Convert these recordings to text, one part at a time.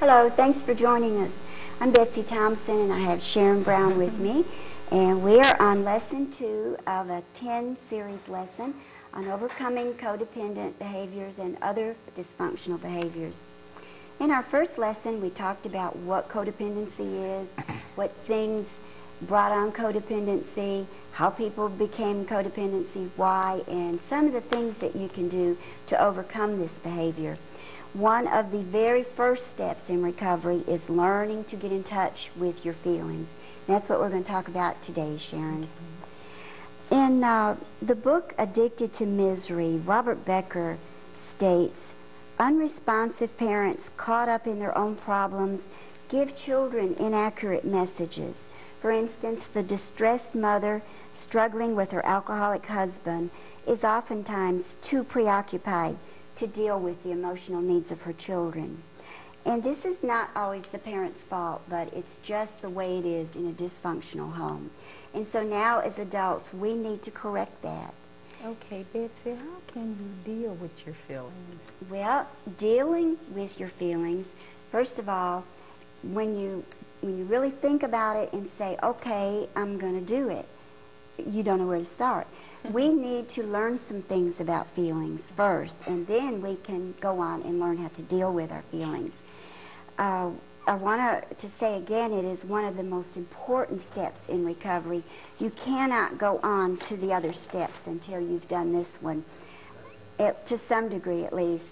Hello, thanks for joining us. I'm Betsy Thompson and I have Sharon Brown with me, and we are on lesson 2 of a 10 series lesson on overcoming codependent behaviors and other dysfunctional behaviors. In our first lesson, we talked about what codependency is, what things brought on codependency, how people became codependency, why, and some of the things that you can do to overcome this behavior. One of the very first steps in recovery is learning to get in touch with your feelings. That's what we're going to talk about today, Sharon. In the book Addicted to Misery, Robert Becker states, unresponsive parents caught up in their own problems give children inaccurate messages. For instance, the distressed mother struggling with her alcoholic husband is oftentimes too preoccupied to deal with the emotional needs of her children. And this is not always the parent's fault, but it's just the way it is in a dysfunctional home. And so now as adults, we need to correct that. Okay, Betsy, how can you deal with your feelings? Well, dealing with your feelings, first of all, when you really think about it and say, okay, I'm going to do it, you don't know where to start. We need to learn some things about feelings first, and then we can go on and learn how to deal with our feelings. I want to say again, it is one of the most important steps in recovery. You cannot go on to the other steps until you've done this one, to some degree at least.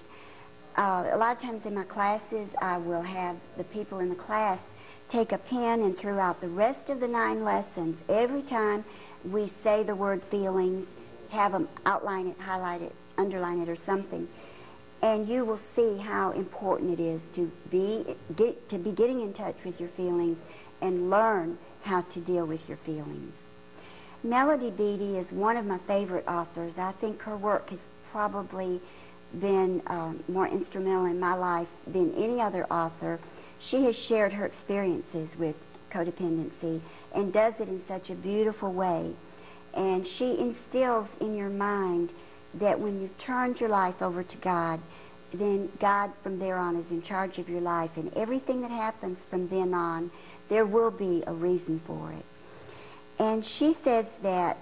A lot of times in my classes, I will have the people in the class take a pen and throughout the rest of the 9 lessons, every time we say the word feelings, have them outline it, highlight it, underline it or something. And you will see how important it is to be getting in touch with your feelings and learn how to deal with your feelings. Melody Beattie is one of my favorite authors. I think her work has probably been more instrumental in my life than any other author. She has shared her experiences with codependency and does it in such a beautiful way. And she instills in your mind that when you've turned your life over to God, then God from there on is in charge of your life, and everything that happens from then on, there will be a reason for it. And she says that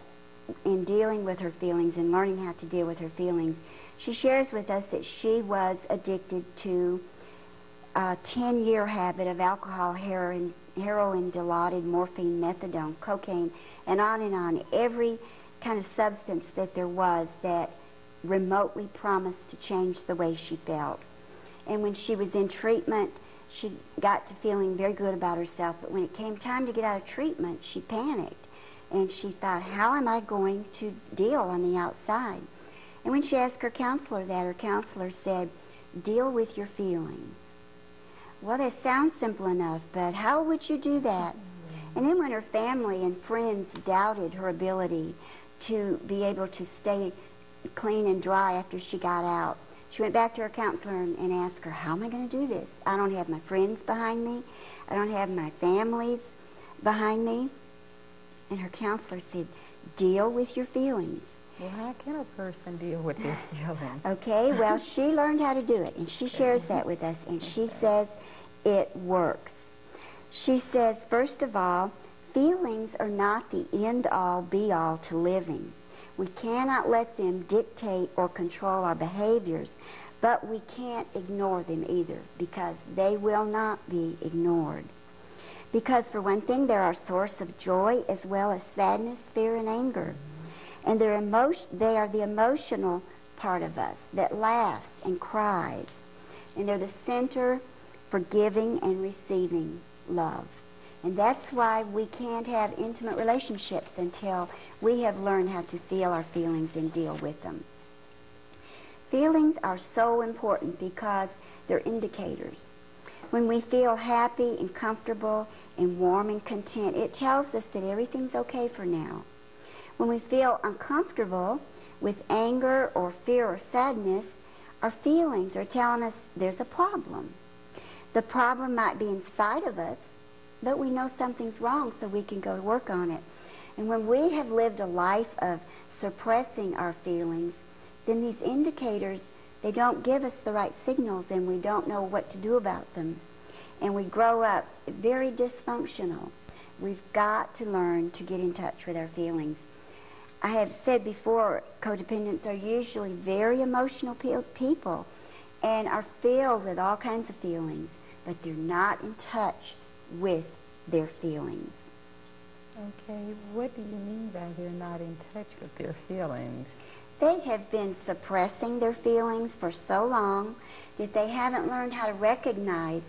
in dealing with her feelings and learning how to deal with her feelings, she shares with us that she was addicted to a 10-year habit of alcohol, heroin, Dilaudid, morphine, methadone, cocaine, and on, every kind of substance that there was that remotely promised to change the way she felt. And when she was in treatment, she got to feeling very good about herself, but when it came time to get out of treatment, she panicked. And she thought, how am I going to deal on the outside? And when she asked her counselor that, her counselor said, deal with your feelings. Well, that sounds simple enough, but how would you do that? And then when her family and friends doubted her ability to be able to stay clean and dry after she got out, she went back to her counselor and asked her, how am I going to do this? I don't have my friends behind me. I don't have my families behind me. And her counselor said, deal with your feelings. Well, how can a person deal with their feelings? Okay, well, she learned how to do it, and she shares that with us, and she says it works. She says, first of all, feelings are not the end-all, be-all to living. We cannot let them dictate or control our behaviors, but we can't ignore them either, because they will not be ignored. Because for one thing, they're our source of joy as well as sadness, fear, and anger. And they are the emotional part of us that laughs and cries. And they're the center for giving and receiving love. And that's why we can't have intimate relationships until we have learned how to feel our feelings and deal with them. Feelings are so important because they're indicators. When we feel happy and comfortable and warm and content, it tells us that everything's okay for now. When we feel uncomfortable with anger or fear or sadness, our feelings are telling us there's a problem. The problem might be inside of us, but we know something's wrong, so we can go to work on it. And when we have lived a life of suppressing our feelings, then these indicators, they don't give us the right signals, and we don't know what to do about them. and we grow up very dysfunctional. We've got to learn to get in touch with our feelings. I have said before, codependents are usually very emotional people and are filled with all kinds of feelings, but they're not in touch with their feelings. Okay, what do you mean by they're not in touch with their feelings? They have been suppressing their feelings for so long that they haven't learned how to recognize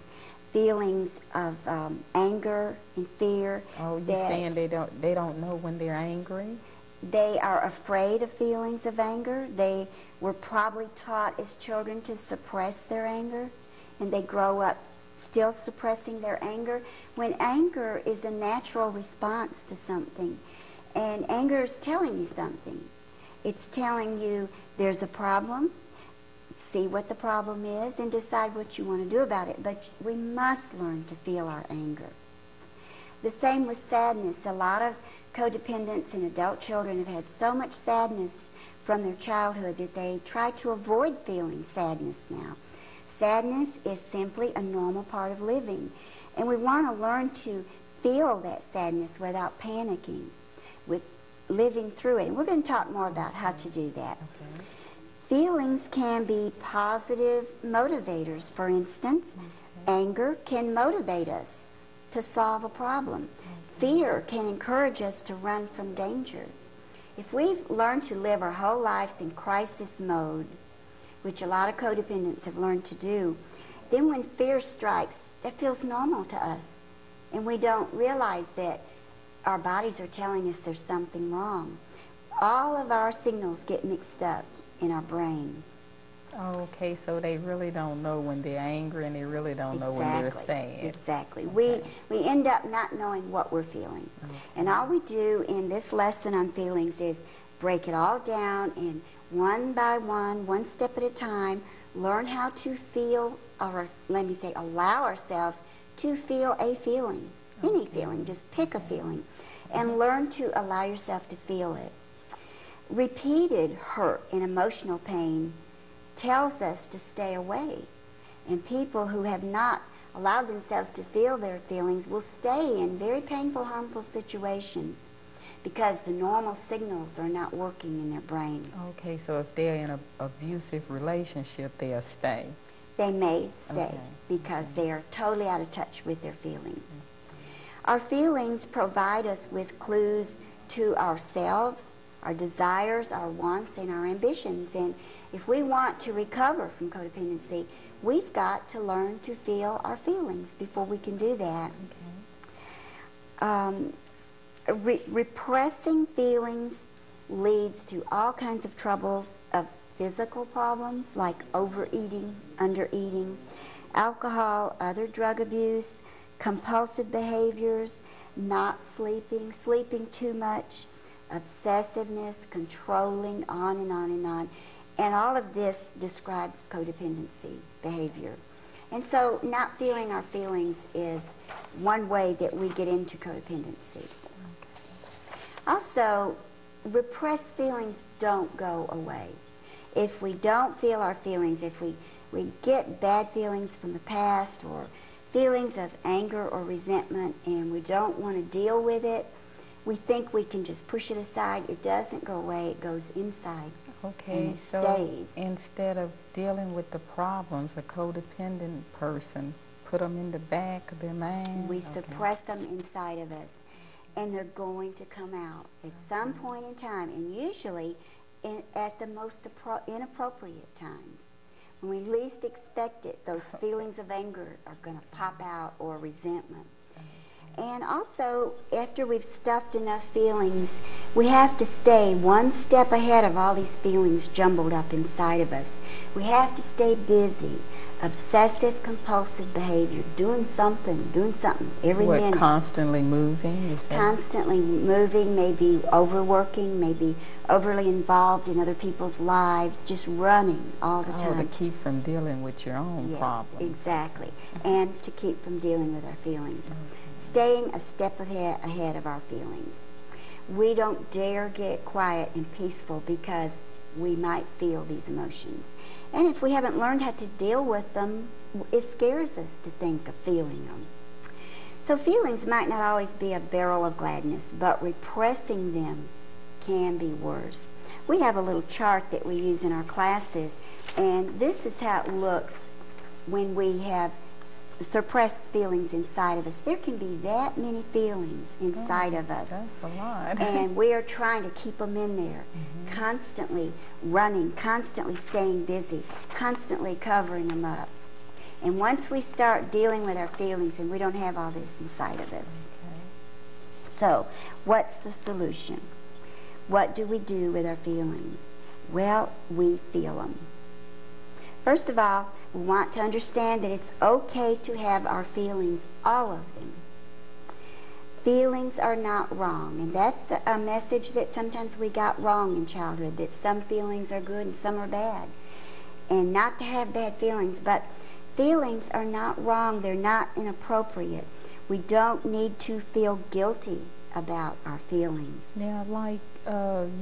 feelings of anger and fear. Oh, you're saying they don't know when they're angry? They are afraid of feelings of anger. They were probably taught as children to suppress their anger, and they grow up still suppressing their anger, when anger is a natural response to something. And anger is telling you something. It's telling you there's a problem, see what the problem is, and decide what you want to do about it. But we must learn to feel our anger. The same with sadness. A lot of codependents and adult children have had so much sadness from their childhood that they try to avoid feeling sadness now. Sadness is simply a normal part of living, and we want to learn to feel that sadness without panicking, with living through it. And we're going to talk more about how to do that. Okay. Feelings can be positive motivators. For instance, anger can motivate us to solve a problem. Fear can encourage us to run from danger. If we've learned to live our whole lives in crisis mode, which a lot of codependents have learned to do, then when fear strikes, that feels normal to us. And we don't realize that our bodies are telling us there's something wrong. All of our signals get mixed up in our brain. Okay, so they really don't know when they're angry, and they really don't know when they're sad. Exactly. Okay. We end up not knowing what we're feeling. Okay. And all we do in this lesson on feelings is break it all down and one by one step at a time, learn how to feel, or let me say, allow ourselves to feel a feeling. Okay. Any feeling, just pick a feeling, and learn to allow yourself to feel it. Repeated hurt and emotional pain tells us to stay away. And people who have not allowed themselves to feel their feelings will stay in very painful, harmful situations because the normal signals are not working in their brain. Okay, so if they're in an abusive relationship, they'll stay. They may stay because they are totally out of touch with their feelings. Our feelings provide us with clues to ourselves, our desires, our wants, and our ambitions. And if we want to recover from codependency, we've got to learn to feel our feelings before we can do that. Okay. Repressing feelings leads to all kinds of troubles of physical problems like overeating, undereating, alcohol, other drug abuse, compulsive behaviors, not sleeping, sleeping too much, obsessiveness, controlling, on and on and on. And all of this describes codependency behavior. And so not feeling our feelings is one way that we get into codependency. Also, repressed feelings don't go away. If we don't feel our feelings, if we get bad feelings from the past or feelings of anger or resentment and we don't want to deal with it, we think we can just push it aside. It doesn't go away. It goes inside. Okay, and it so stays. Instead of dealing with the problems, a codependent person put them in the back of their mind? We suppress them inside of us, and they're going to come out at some point in time, and usually at the most inappropriate times. When we least expect it, those feelings of anger are going to pop out, or resentment. And also, after we've stuffed enough feelings, we have to stay one step ahead of all these feelings jumbled up inside of us. We have to stay busy. Obsessive compulsive behavior, doing something every minute. Constantly moving? You said? Constantly moving, maybe overworking, maybe overly involved in other people's lives, just running all the time. To keep from dealing with your own problems. Exactly. And to keep from dealing with our feelings. Staying a step ahead of our feelings. We don't dare get quiet and peaceful because we might feel these emotions. And if we haven't learned how to deal with them, it scares us to think of feeling them. So feelings might not always be a barrel of gladness, but repressing them can be worse. We have a little chart that we use in our classes, and this is how it looks when we have suppressed feelings inside of us. There can be that many feelings inside of us. That's a lot. And we are trying to keep them in there, constantly running, constantly staying busy, constantly covering them up. And once we start dealing with our feelings, and we don't have all this inside of us. Okay. So, what's the solution? What do we do with our feelings? Well, we feel them. First of all, we want to understand that it's okay to have our feelings, all of them. Feelings are not wrong, and that's a message that sometimes we got wrong in childhood, that some feelings are good and some are bad. And not to have bad feelings, but feelings are not wrong, they're not inappropriate. We don't need to feel guilty about our feelings. Yeah, like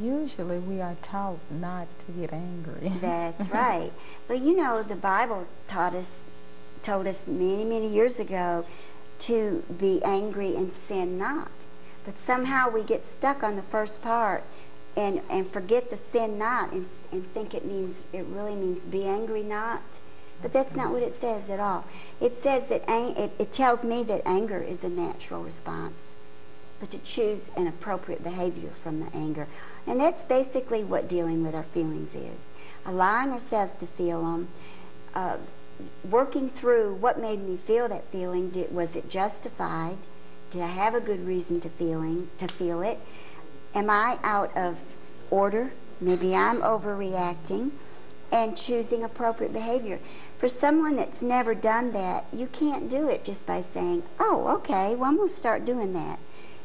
usually we are taught not to get angry. That's right. But you know, the Bible told us many, many years ago to be angry and sin not. But somehow we get stuck on the first part and forget the sin not and think it really means be angry not. But that's not what it says at all. It says that it tells me that anger is a natural response, but to choose an appropriate behavior from the anger. And that's basically what dealing with our feelings is. Allowing ourselves to feel them, working through what made me feel that feeling. Was it justified? Did I have a good reason to feel it? Am I out of order? Maybe I'm overreacting, and choosing appropriate behavior. For someone that's never done that, you can't do it just by saying, oh, okay, well, I'm going to start doing that.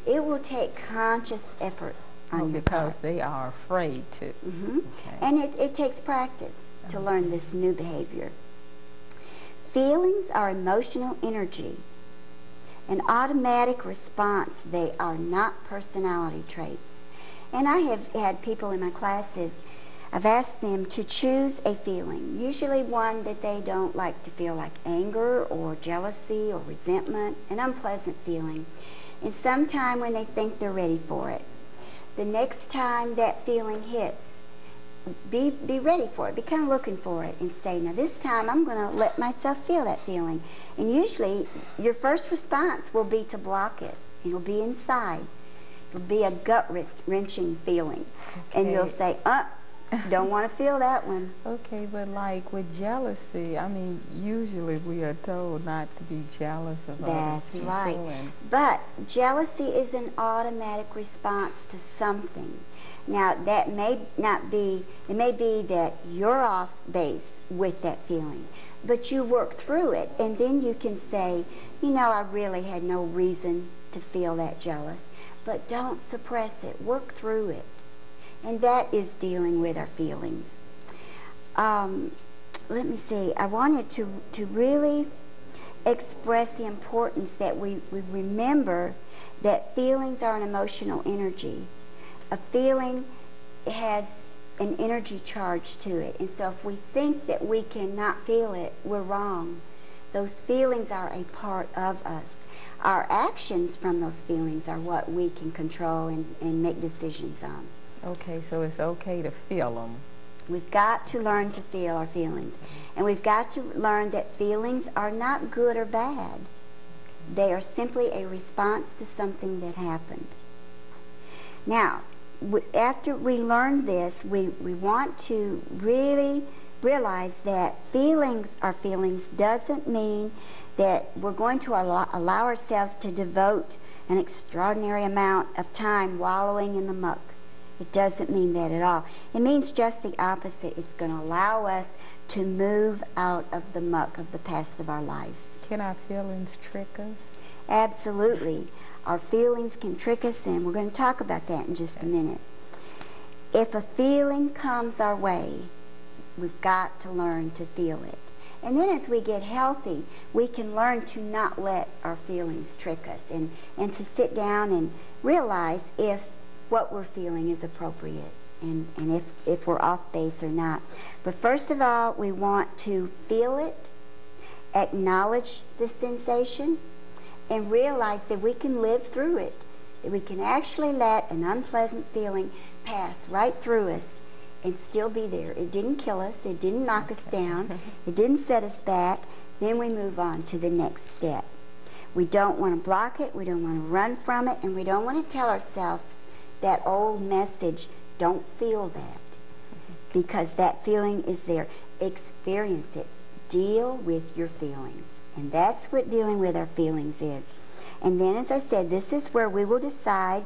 It will take conscious effort on your part. Because they are afraid to. Okay. And it takes practice to learn this new behavior. Feelings are emotional energy, an automatic response. They are not personality traits. And I have had people in my classes, I've asked them to choose a feeling, usually one that they don't like to feel, like anger or jealousy or resentment, an unpleasant feeling. And sometime when they think they're ready for it, the next time that feeling hits, be ready for it. Be kind of looking for it and say, now this time I'm going to let myself feel that feeling. And usually your first response will be to block it. It'll be inside. It'll be a gut-wrenching feeling. Okay. And you'll say, don't want to feel that one. Okay, but like with jealousy, I mean, usually we are told not to be jealous of other people. That's right. But jealousy is an automatic response to something. Now, that may not be, it may be that you're off base with that feeling, but you work through it, and then you can say, you know, I really had no reason to feel that jealous, but don't suppress it. Work through it. And that is dealing with our feelings. Let me see. I wanted to really express the importance that we remember that feelings are an emotional energy. A feeling has an energy charge to it. And so if we think that we cannot feel it, we're wrong. Those feelings are a part of us. Our actions from those feelings are what we can control and make decisions on. Okay, so it's okay to feel them. We've got to learn to feel our feelings. And we've got to learn that feelings are not good or bad. They are simply a response to something that happened. Now, after we learn this, we want to really realize that our feelings doesn't mean that we're going to allow ourselves to devote an extraordinary amount of time wallowing in the muck. It doesn't mean that at all. It means just the opposite. It's going to allow us to move out of the muck of the past of our life. Can our feelings trick us? Absolutely. Our feelings can trick us, and we're going to talk about that in just a minute. If a feeling comes our way, we've got to learn to feel it. And then as we get healthy, we can learn to not let our feelings trick us and to sit down and realize if what we're feeling is appropriate. and if we're off base or not. But first of all, we want to feel it, acknowledge the sensation, and realize that we can live through it, that we can actually let an unpleasant feeling pass right through us and still be there. It didn't kill us, it didn't knock us down, it didn't set us back. Then we move on to the next step. We don't want to block it, we don't want to run from it, and we don't want to tell ourselves that old message, don't feel that, because that feeling is there. Experience it. Deal with your feelings. And that's what dealing with our feelings is. And then, as I said, this is where we will decide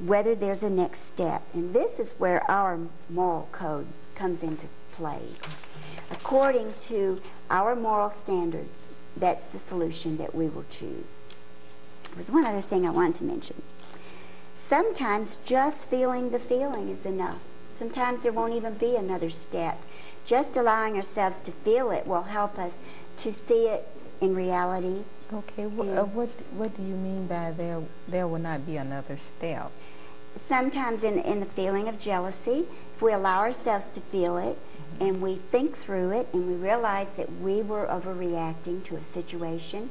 whether there's a next step. And this is where our moral code comes into play. According to our moral standards, that's the solution that we will choose. There's one other thing I wanted to mention. Sometimes just feeling the feeling is enough. Sometimes there won't even be another step. Just allowing ourselves to feel it will help us to see it in reality. Okay, what do you mean by there will not be another step? Sometimes in the feeling of jealousy, if we allow ourselves to feel it, and we think through it, and we realize that we were overreacting to a situation,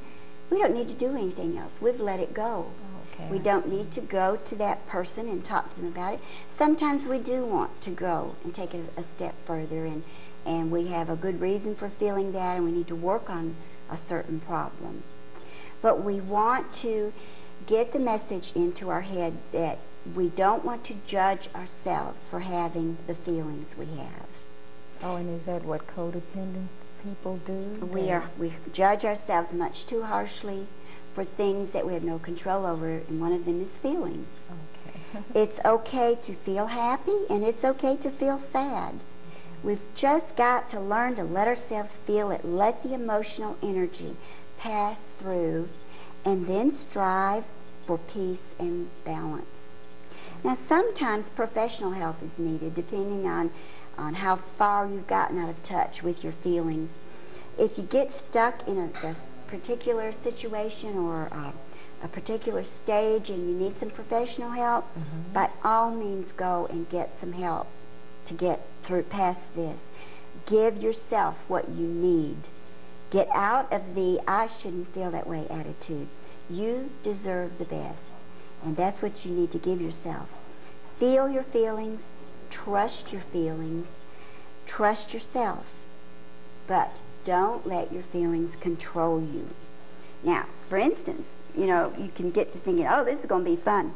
we don't need to do anything else. We've let it go. Okay, we don't need to go to that person and talk to them about it. Sometimes we do want to go and take it a step further, and we have a good reason for feeling that, and we need to work on a certain problem. But we want to get the message into our head that we don't want to judge ourselves for having the feelings we have. Oh, and is that what codependent people do? We judge ourselves much too harshly for things that we have no control over, and one of them is feelings. Okay. It's okay to feel happy, and it's okay to feel sad. We've just got to learn to let ourselves feel it, let the emotional energy pass through, and then strive for peace and balance. Now, sometimes professional help is needed, depending on how far you've gotten out of touch with your feelings. If you get stuck in a particular situation or a particular stage and you need some professional help, by all means go and get some help to get through past this. Give yourself what you need. Get out of the I shouldn't feel that way attitude. You deserve the best, and that's what you need to give yourself. Feel your feelings, trust your feelings, trust yourself, but don't let your feelings control you. Now, for instance, you can get to thinking, oh, this is going to be fun.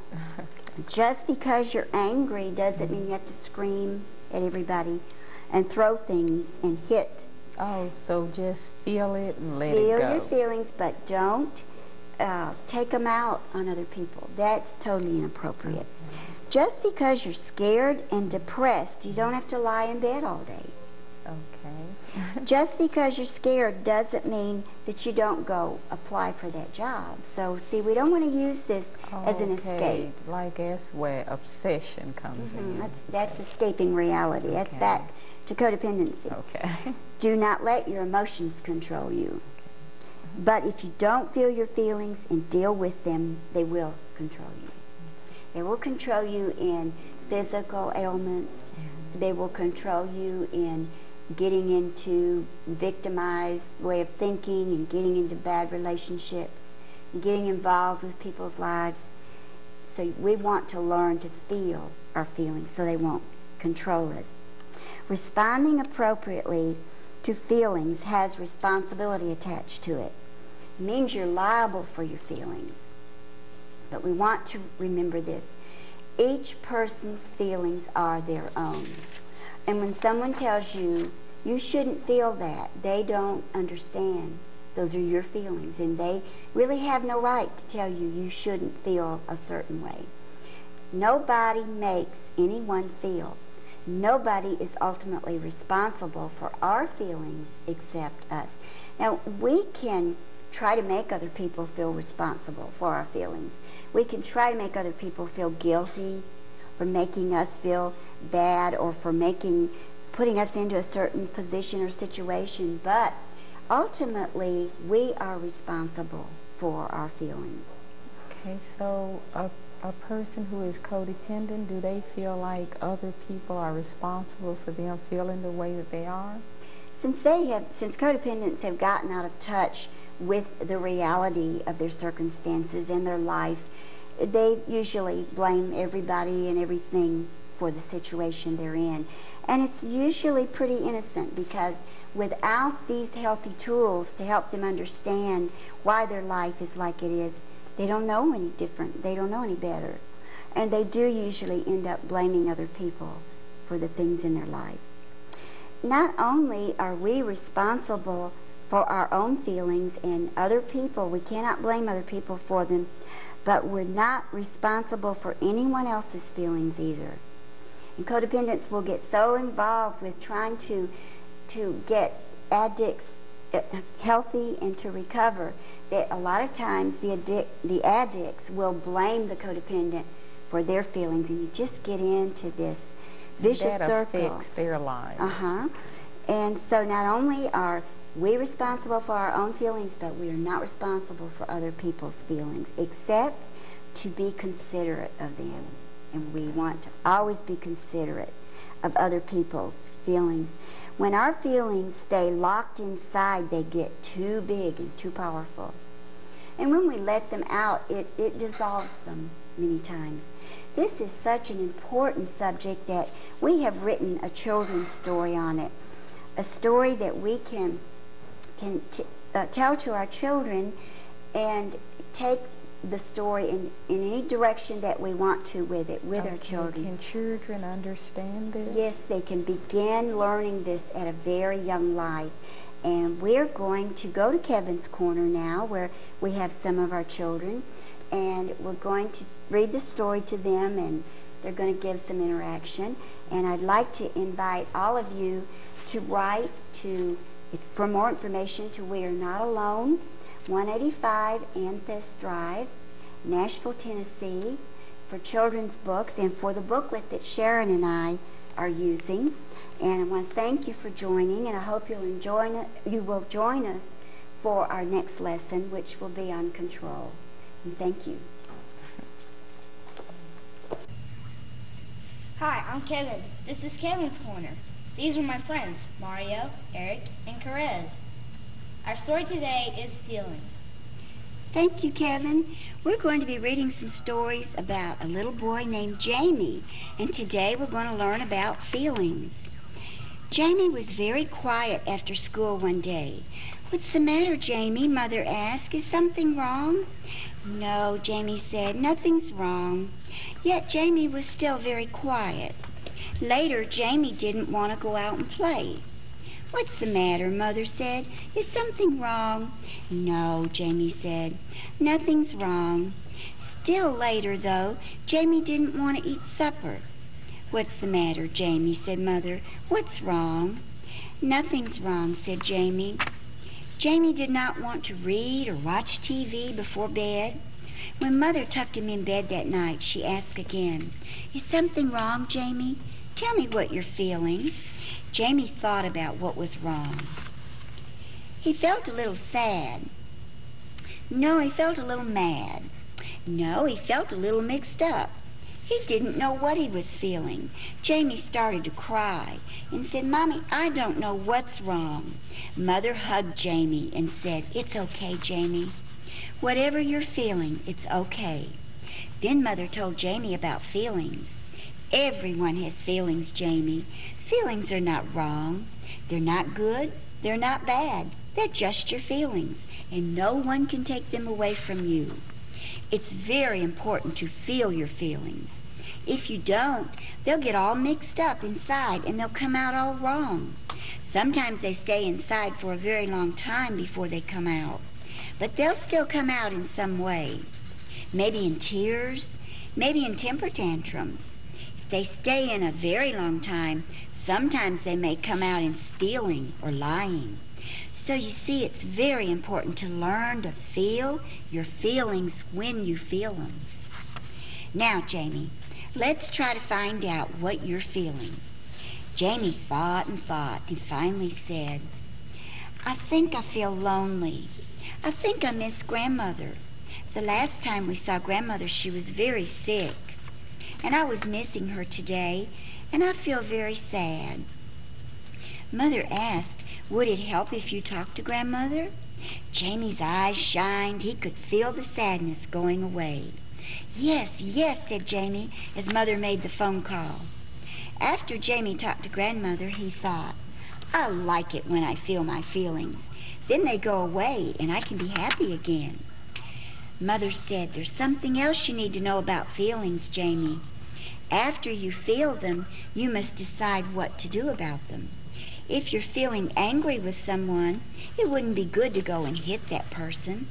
Just because you're angry doesn't mean you have to scream at everybody and throw things and hit. Oh, so just feel it and let it go. Feel your feelings, but don't take them out on other people. That's totally inappropriate. Just because you're scared and depressed, you don't have to lie in bed all day. Okay. Just because you're scared doesn't mean that you don't go apply for that job. So, see, we don't want to use this as an escape. Like that's where obsession comes in. That's escaping reality. Okay. That's back to codependency. Okay. Do not let your emotions control you. But if you don't feel your feelings and deal with them, they will control you. They will control you in physical ailments. They will control you in getting into victimized way of thinking and getting into bad relationships and getting involved with people's lives. So we want to learn to feel our feelings so they won't control us. Responding appropriately to feelings has responsibility attached to it. It means you're liable for your feelings. But we want to remember this. Each person's feelings are their own. And when someone tells you, you shouldn't feel that, they don't understand. Those are your feelings, and they really have no right to tell you you shouldn't feel a certain way. Nobody makes anyone feel. Nobody is ultimately responsible for our feelings except us. Now, we can try to make other people feel responsible for our feelings. We can try to make other people feel guilty for making us feel bad or for putting us into a certain position or situation, but ultimately we are responsible for our feelings. Okay, so A person who is codependent, do they feel like other people are responsible for them feeling the way that they are? Since codependents have gotten out of touch with the reality of their circumstances and their life, they usually blame everybody and everything for the situation they're in. And it's usually pretty innocent, because without these healthy tools to help them understand why their life is like it is, they don't know any different. They don't know any better. And they do usually end up blaming other people for the things in their life. Not only are we responsible for our own feelings and other people, we cannot blame other people for them, but we're not responsible for anyone else's feelings either. And codependents will get so involved with trying to get addicts healthy and to recover that a lot of times the addicts will blame the codependent for their feelings, and you just get into this vicious circle. That affects their lives. And so not only are we responsible for our own feelings, but we are not responsible for other people's feelings, except to be considerate of them. And we want to always be considerate of other people's feelings. When our feelings stay locked inside, they get too big and too powerful. And when we let them out, it dissolves them many times. This is such an important subject that we have written a children's story on it. A story that we can tell to our children and take the story in any direction that we want to with it, with our children. Can children understand this? Yes, they can begin learning this at a very young life. And we're going to go to Kevin's Corner now, where we have some of our children, and we're going to read the story to them, and they're going to give some interaction. And I'd like to invite all of you to write for more information to We Are Not Alone, 185 Anthus Drive, Nashville, Tennessee, for children's books and for the booklet that Sharon and I are using. And I want to thank you for joining, and I hope you will join us for our next lesson, which will be on control. And thank you. Hi, I'm Kevin. This is Kevin's Corner. These are my friends, Mario, Eric, and Perez. Our story today is feelings. Thank you, Kevin. We're going to be reading some stories about a little boy named Jamie, and today we're going to learn about feelings. Jamie was very quiet after school one day. "What's the matter, Jamie?" Mother asked. "Is something wrong?" "No," Jamie said, "nothing's wrong." Yet Jamie was still very quiet. Later, Jamie didn't want to go out and play. "What's the matter?" Mother said. "Is something wrong?" "No," Jamie said, "nothing's wrong." Still later, though, Jamie didn't want to eat supper. "What's the matter, Jamie?" said Mother. "What's wrong?" "Nothing's wrong," said Jamie. Jamie did not want to read or watch TV before bed. When Mother tucked him in bed that night, she asked again, "Is something wrong, Jamie? Tell me what you're feeling." Jamie thought about what was wrong. He felt a little sad. No, he felt a little mad. No, he felt a little mixed up. He didn't know what he was feeling. Jamie started to cry and said, "Mommy, I don't know what's wrong." Mother hugged Jamie and said, "It's okay, Jamie. Whatever you're feeling, it's okay." Then Mother told Jamie about feelings. "Everyone has feelings, Jamie. Feelings are not wrong. They're not good. They're not bad. They're just your feelings, and no one can take them away from you. It's very important to feel your feelings. If you don't, they'll get all mixed up inside and they'll come out all wrong. Sometimes they stay inside for a very long time before they come out, but they'll still come out in some way. Maybe in tears, maybe in temper tantrums. If they stay in a very long time, sometimes they may come out in stealing or lying. So you see, it's very important to learn to feel your feelings when you feel them. Now, Jamie, let's try to find out what you're feeling." Jamie thought and finally said, "I think I feel lonely. I think I miss Grandmother. The last time we saw Grandmother, she was very sick, and I was missing her today, and I feel very sad. Mother asked, would it help if you talked to Grandmother? Jamie's eyes shined. He could feel the sadness going away. Yes, yes, said Jamie as Mother made the phone call. After Jamie talked to Grandmother, he thought, I like it when I feel my feelings. Then they go away and I can be happy again. Mother said, there's something else you need to know about feelings, Jamie. After you feel them, you must decide what to do about them. If you're feeling angry with someone, it wouldn't be good to go and hit that person.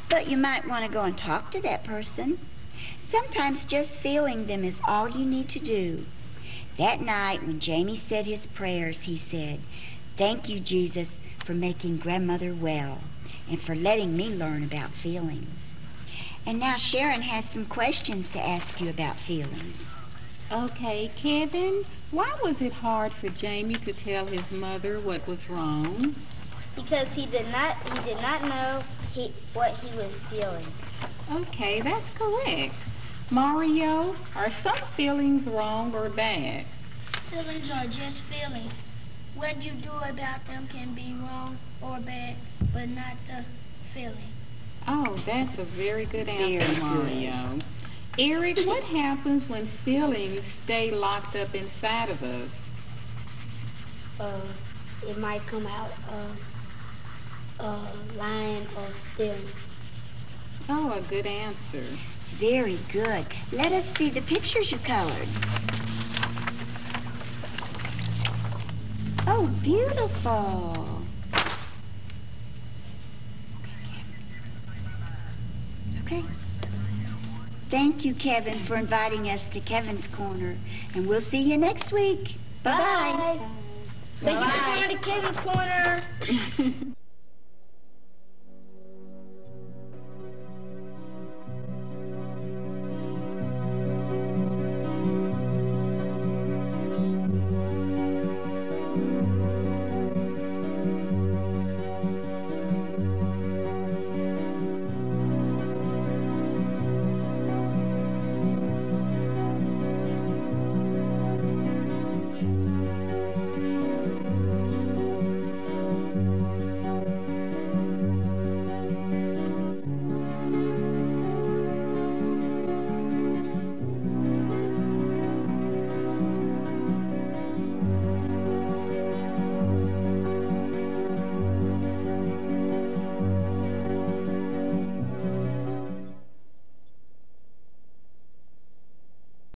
But you might want to go and talk to that person. Sometimes just feeling them is all you need to do. That night when Jamie said his prayers, he said, thank you, Jesus, for making Grandmother well and for letting me learn about feelings. And now Sharon has some questions to ask you about feelings. Okay, Kevin, why was it hard for Jamie to tell his mother what was wrong? Because he did not know what he was feeling. Okay, that's correct. Mario, are some feelings wrong or bad? Feelings are just feelings. What you do about them can be wrong or bad, but not the feeling. Oh, that's a very good answer, Very good. Mario. Eric, what happens when feelings stay locked up inside of us? It might come out lying or stealing. Oh, a good answer. Very good. Let us see the pictures you colored. Oh, beautiful. Okay. Thank you, Kevin, for inviting us to Kevin's Corner. And we'll see you next week. Bye-bye. Thank you for going to Kevin's Corner.